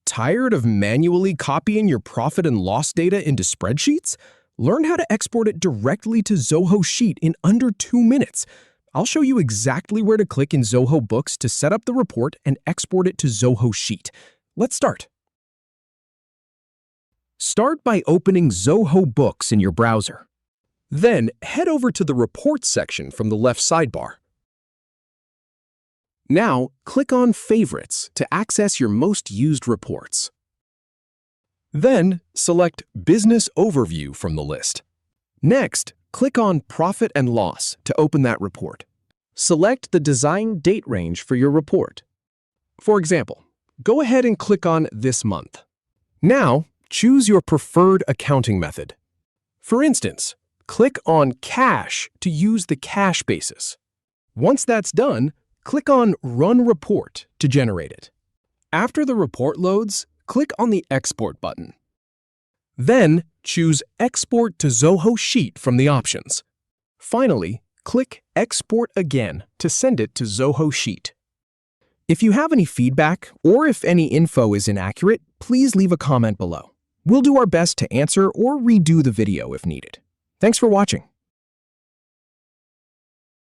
Tired of manually copying your profit and loss data into spreadsheets? Learn how to export it directly to Zoho Sheet in under 2 minutes. I'll show you exactly where to click in Zoho Books to set up the report and export it to Zoho Sheet. Let's start. Start by opening Zoho Books in your browser. Then head over to the Reports section from the left sidebar. Now, click on Favorites to access your most used reports. Then, select Business Overview from the list. Next, click on Profit and Loss to open that report. Select the design date range for your report. For example, go ahead and click on This Month. Now, choose your preferred accounting method. For instance, click on Cash to use the cash basis. Once that's done, click on Run Report to generate it. After the report loads, click on the Export button. Then, choose Export to Zoho Sheet from the options. Finally, click Export again to send it to Zoho Sheet. If you have any feedback or if any info is inaccurate, please leave a comment below. We'll do our best to answer or redo the video if needed. Thanks for watching.